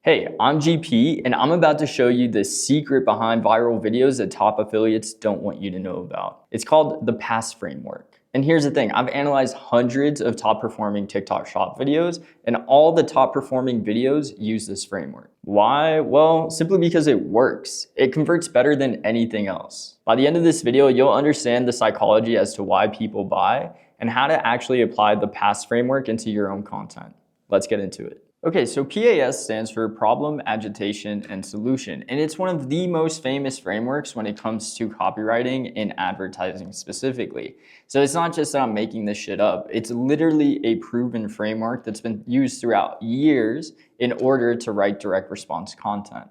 Hey, I'm GP, and I'm about to show you the secret behind viral videos that top affiliates don't want you to know about. It's called the PASS framework. And here's the thing, I've analyzed hundreds of top performing TikTok shop videos, and all the top performing videos use this framework. Why? Well, simply because it works. It converts better than anything else. By the end of this video, you'll understand the psychology as to why people buy and how to actually apply the PASS framework into your own content. Let's get into it. Okay, so PAS stands for Problem, Agitation, and Solution, and it's one of the most famous frameworks when it comes to copywriting and advertising specifically. So it's not just that I'm making this shit up, it's literally a proven framework that's been used throughout years in order to write direct response content.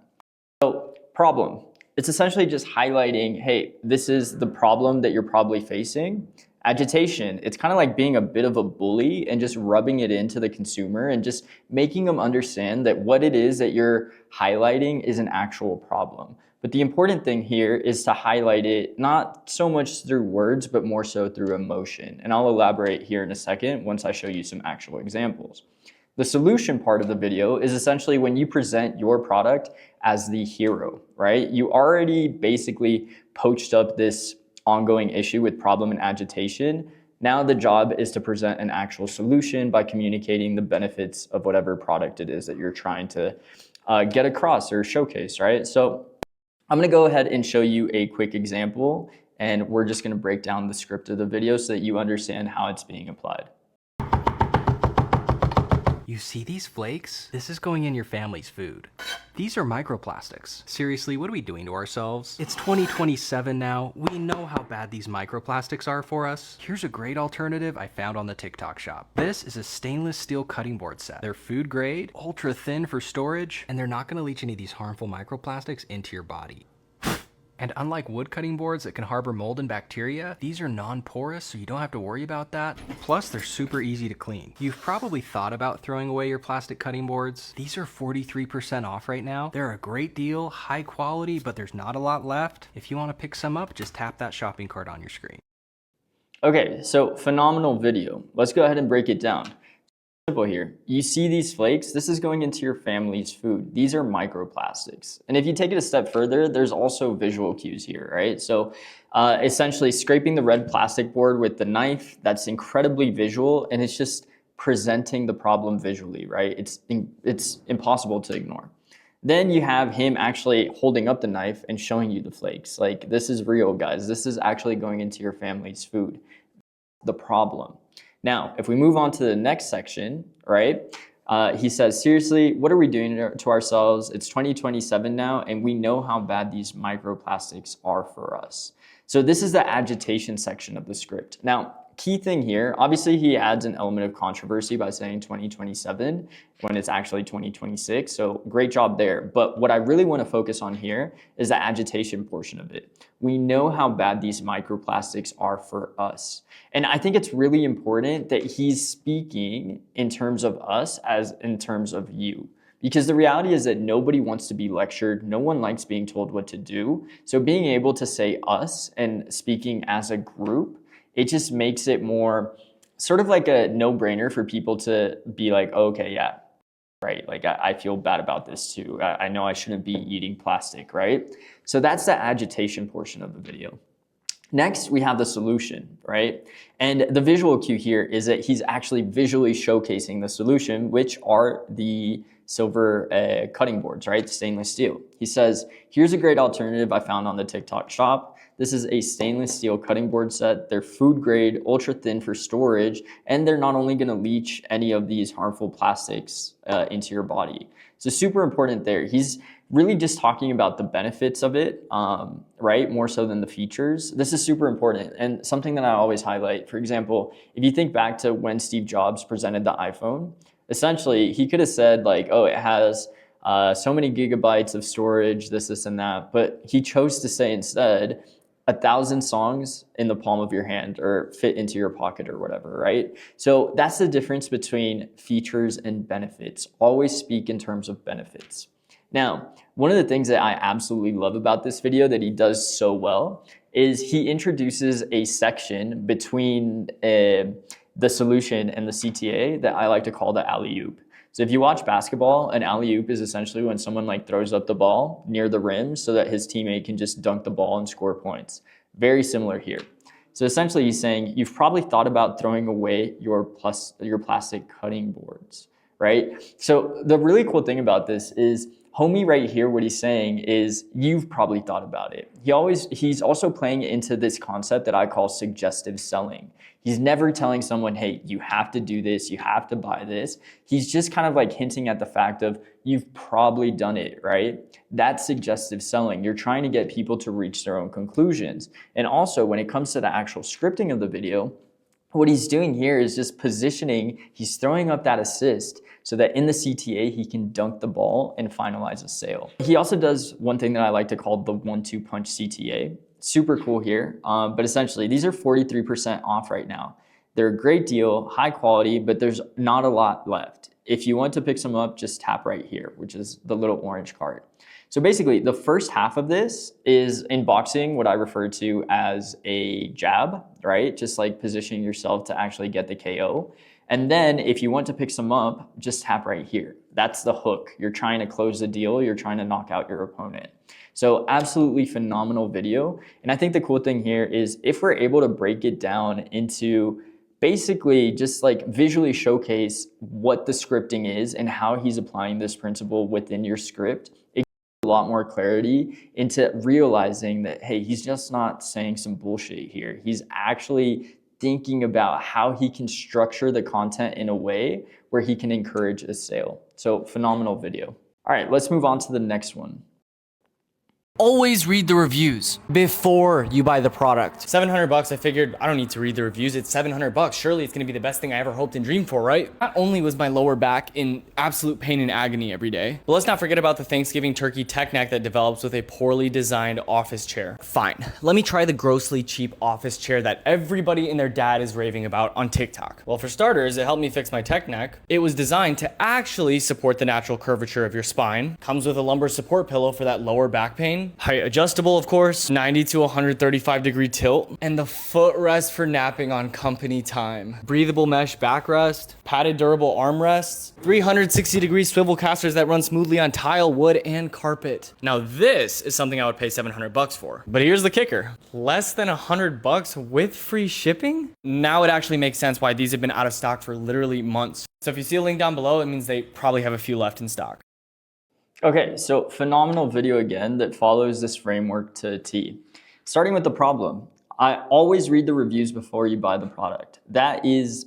So, problem. It's essentially just highlighting, hey, this is the problem that you're probably facing. Agitation, it's kind of like being a bit of a bully and just rubbing it into the consumer and just making them understand that what it is that you're highlighting is an actual problem. But the important thing here is to highlight it not so much through words, but more so through emotion. And I'll elaborate here in a second once I show you some actual examples. The solution part of the video is essentially when you present your product as the hero, right? You already basically poached up this ongoing issue with problem and agitation. Now the job is to present an actual solution by communicating the benefits of whatever product it is that you're trying to get across or showcase, right? So I'm gonna go ahead and show you a quick example, and we're just gonna break down the script of the video so that you understand how it's being applied. You see these flakes? This is going in your family's food. These are microplastics. Seriously, what are we doing to ourselves? It's 2027 now. We know how bad these microplastics are for us. Here's a great alternative I found on the TikTok shop. This is a stainless steel cutting board set. They're food grade, ultra thin for storage, and they're not gonna leach any of these harmful microplastics into your body. And unlike wood cutting boards that can harbor mold and bacteria, these are non-porous, so you don't have to worry about that. Plus, they're super easy to clean. You've probably thought about throwing away your plastic cutting boards. These are 43% off right now. They're a great deal, high quality, but there's not a lot left. If you want to pick some up, just tap that shopping cart on your screen. Okay, so phenomenal video. Let's go ahead and break it down. Simple here. You see these flakes? This is going into your family's food. These are microplastics. And if you take it a step further, there's also visual cues here, right? So essentially scraping the red plastic board with the knife, that's incredibly visual, and it's just presenting the problem visually, right? It's impossible to ignore. Then you have him actually holding up the knife and showing you the flakes. Like, this is real, guys. This is actually going into your family's food. The problem. Now, if we move on to the next section, right? He says, seriously, what are we doing to ourselves? It's 2027 now, and we know how bad these microplastics are for us. So this is the agitation section of the script. Now, key thing here, obviously he adds an element of controversy by saying 2027 when it's actually 2026. So great job there. But what I really want to focus on here is the agitation portion of it. We know how bad these microplastics are for us. And I think it's really important that he's speaking in terms of us as in terms of you. Because the reality is that nobody wants to be lectured. No one likes being told what to do. So being able to say us and speaking as a group, it just makes it more sort of like a no-brainer for people to be like, oh, okay, yeah, right. Like I feel bad about this too. I know I shouldn't be eating plastic, right? So that's the agitation portion of the video. Next, we have the solution, right? And the visual cue here is that he's actually visually showcasing the solution, which are the silver cutting boards, right? Stainless steel. He says, here's a great alternative I found on the TikTok shop. This is a stainless steel cutting board set. They're food grade, ultra thin for storage, and they're not only gonna leach any of these harmful plastics into your body. So super important there. He's really just talking about the benefits of it, right? More so than the features. This is super important and something that I always highlight. For example, if you think back to when Steve Jobs presented the iPhone, essentially he could have said like, oh, it has so many gigabytes of storage, this and that, but he chose to say instead, 1,000 songs in the palm of your hand or fit into your pocket or whatever, right? So that's the difference between features and benefits. Always speak in terms of benefits. Now, one of the things that I absolutely love about this video that he does so well is he introduces a section between the solution and the CTA that I like to call the alley-oop. So if you watch basketball, an alley-oop is essentially when someone like throws up the ball near the rim so that his teammate can just dunk the ball and score points. Very similar here. So essentially he's saying you've probably thought about throwing away your plastic cutting boards, right? So the really cool thing about this is homie right here, what he's saying is you've probably thought about it. He's also playing into this concept that I call suggestive selling. He's never telling someone, hey, you have to do this, you have to buy this. He's just kind of like hinting at the fact of you've probably done it, right? That's suggestive selling. You're trying to get people to reach their own conclusions. And also when it comes to the actual scripting of the video, what he's doing here is just positioning, he's throwing up that assist so that in the CTA, he can dunk the ball and finalize a sale. He also does one thing that I like to call the 1-2 punch CTA. Super cool here, but essentially these are 43% off right now. They're a great deal, high quality, but there's not a lot left. If you want to pick some up, just tap right here, which is the little orange card. So basically the first half of this is in boxing, what I refer to as a jab, right? Just like positioning yourself to actually get the KO. And then if you want to pick some up, just tap right here. That's the hook. You're trying to close the deal. You're trying to knock out your opponent. So absolutely phenomenal video. And I think the cool thing here is if we're able to break it down into basically just like visually showcase what the scripting is and how he's applying this principle within your script, it gives a lot more clarity into realizing that, hey, he's just not saying some bullshit here. He's actually thinking about how he can structure the content in a way where he can encourage a sale. So phenomenal video. All right, let's move on to the next one. Always read the reviews before you buy the product. 700 bucks, I figured I don't need to read the reviews. It's 700 bucks. Surely it's gonna be the best thing I ever hoped and dreamed for, right? Not only was my lower back in absolute pain and agony every day, but let's not forget about the Thanksgiving turkey tech neck that develops with a poorly designed office chair. Fine, let me try the grossly cheap office chair that everybody and their dad is raving about on TikTok. Well, for starters, it helped me fix my tech neck. It was designed to actually support the natural curvature of your spine. Comes with a lumbar support pillow for that lower back pain. Height adjustable, of course, 90 to 135 degree tilt, and the footrest for napping on company time. Breathable mesh backrest, padded durable armrests, 360 degree swivel casters that run smoothly on tile, wood, and carpet. Now this is something I would pay 700 bucks for. But here's the kicker, less than 100 bucks with free shipping? Now it actually makes sense why these have been out of stock for literally months. So if you see a link down below, it means they probably have a few left in stock. Okay, so phenomenal video again that follows this framework to a T. Starting with the problem, I always read the reviews before you buy the product. That is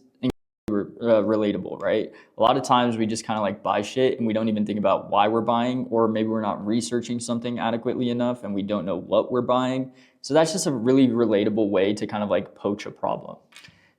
relatable, right? A lot of times we just kind of like buy shit and we don't even think about why we're buying, or maybe we're not researching something adequately enough and we don't know what we're buying. So that's just a really relatable way to kind of like poach a problem.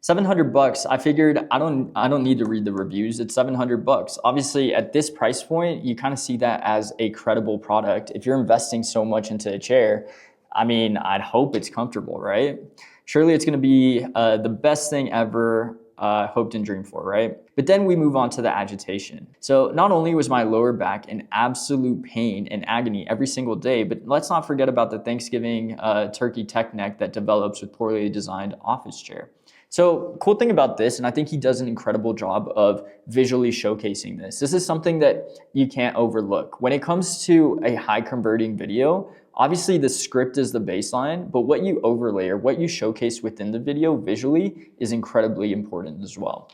700 bucks, I figured I don't need to read the reviews. It's 700 bucks. Obviously at this price point, you kind of see that as a credible product. If you're investing so much into a chair, I mean, I'd hope it's comfortable, right? Surely it's gonna be the best thing ever hoped and dreamed for, right? But then we move on to the agitation. So not only was my lower back in absolute pain and agony every single day, but let's not forget about the Thanksgiving turkey tech neck that develops with poorly designed office chair. So cool thing about this, and I think he does an incredible job of visually showcasing this. This is something that you can't overlook. When it comes to a high converting video, obviously the script is the baseline, but what you overlay or what you showcase within the video visually is incredibly important as well.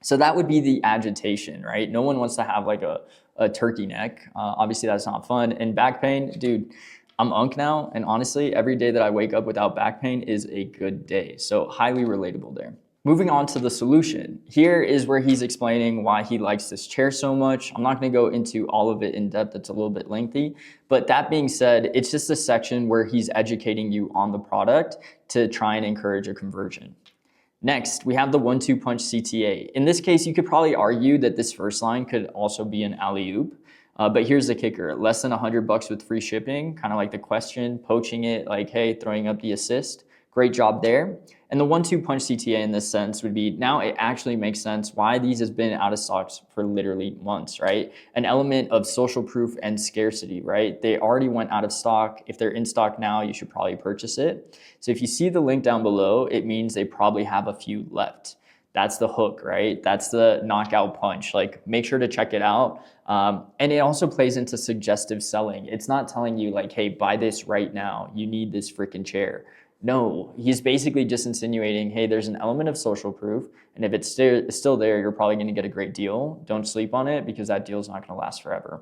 So that would be the agitation, right? No one wants to have like a turkey neck. Obviously that's not fun. And back pain, dude, I'm unk now, and honestly, every day that I wake up without back pain is a good day. So highly relatable there. Moving on to the solution. Here is where he's explaining why he likes this chair so much. I'm not gonna go into all of it in depth, it's a little bit lengthy. But that being said, it's just a section where he's educating you on the product to try and encourage a conversion. Next, we have the 1-2 punch CTA. In this case, you could probably argue that this first line could also be an alley-oop. But here's the kicker, less than 100 bucks with free shipping, kind of like the question, poaching it, like, hey, throwing up the assist. Great job there. And the 1-2 punch CTA in this sense would be, now it actually makes sense why these has been out of stocks for literally months, right? An element of social proof and scarcity, right? They already went out of stock. If they're in stock now, you should probably purchase it. So if you see the link down below, it means they probably have a few left. That's the hook, right? That's the knockout punch. Like, make sure to check it out. And it also plays into suggestive selling. It's not telling you like, hey, buy this right now. You need this freaking chair. No, he's basically just insinuating, hey, there's an element of social proof. And if it's still there, you're probably going to get a great deal. Don't sleep on it because that deal's not going to last forever.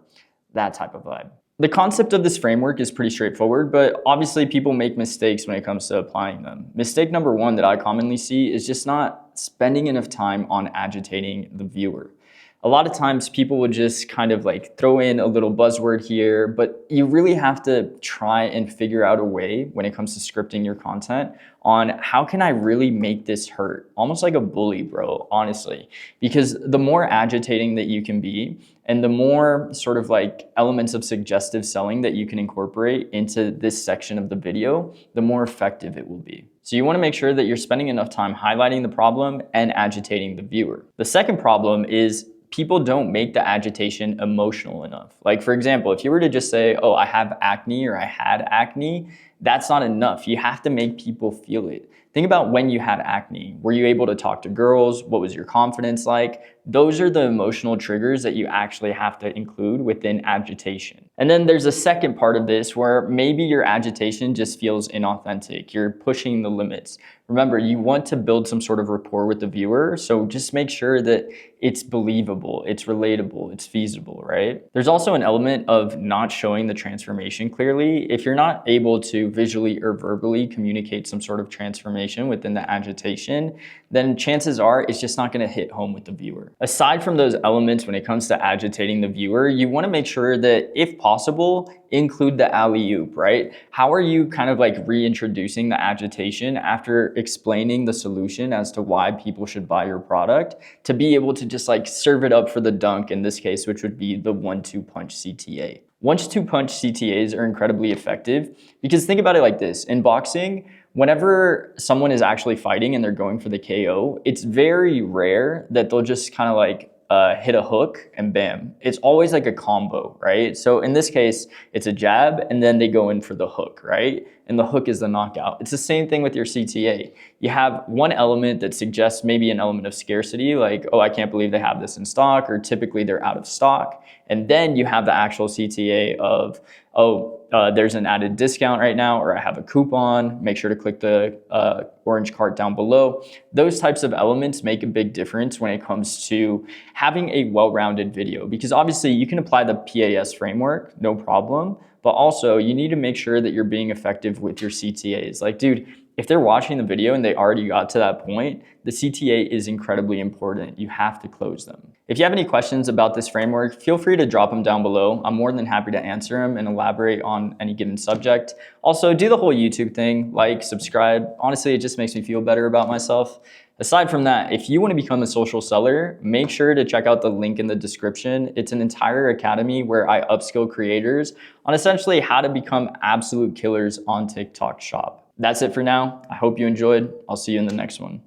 That type of vibe. The concept of this framework is pretty straightforward, but obviously people make mistakes when it comes to applying them. Mistake number one that I commonly see is just not spending enough time on agitating the viewer. A lot of times people would just kind of like throw in a little buzzword here, but you really have to try and figure out a way when it comes to scripting your content on how can I really make this hurt? Almost like a bully, bro, honestly. Because the more agitating that you can be, and the more sort of like elements of suggestive selling that you can incorporate into this section of the video, the more effective it will be. So you want to make sure that you're spending enough time highlighting the problem and agitating the viewer. The second problem is people don't make the agitation emotional enough. Like, for example, if you were to just say, oh, I have acne or I had acne, that's not enough. You have to make people feel it. Think about when you had acne. Were you able to talk to girls? What was your confidence like? Those are the emotional triggers that you actually have to include within agitation. And then there's a second part of this where maybe your agitation just feels inauthentic. You're pushing the limits. Remember, you want to build some sort of rapport with the viewer, so just make sure that it's believable, it's relatable, it's feasible, right? There's also an element of not showing the transformation clearly. If you're not able to visually or verbally communicate some sort of transformation within the agitation, then chances are it's just not going to hit home with the viewer. Aside from those elements when it comes to agitating the viewer, you want to make sure that, if possible, include the alley-oop, right? How are you kind of like reintroducing the agitation after explaining the solution as to why people should buy your product, to be able to just like serve it up for the dunk in this case, which would be the 1-2 punch CTA. 1-2 punch CTAs are incredibly effective because think about it like this. In boxing, whenever someone is actually fighting and they're going for the KO, it's very rare that they'll just kind of like hit a hook and bam. It's always like a combo, right? So in this case, it's a jab and then they go in for the hook, right? And the hook is the knockout. It's the same thing with your CTA. You have one element that suggests maybe an element of scarcity, like, oh, I can't believe they have this in stock, or typically they're out of stock. And then you have the actual CTA of, oh, there's an added discount right now, or I have a coupon, make sure to click the orange card down below. Those types of elements make a big difference when it comes to having a well-rounded video, because obviously you can apply the PAS framework, no problem, but also you need to make sure that you're being effective with your CTAs. Like, dude, if they're watching the video and they already got to that point, the CTA is incredibly important. You have to close them. If you have any questions about this framework, feel free to drop them down below. I'm more than happy to answer them and elaborate on any given subject. Also, do the whole YouTube thing, like, subscribe. Honestly, it just makes me feel better about myself. Aside from that, if you want to become a social seller, make sure to check out the link in the description. It's an entire academy where I upskill creators on essentially how to become absolute killers on TikTok Shop. That's it for now. I hope you enjoyed. I'll see you in the next one.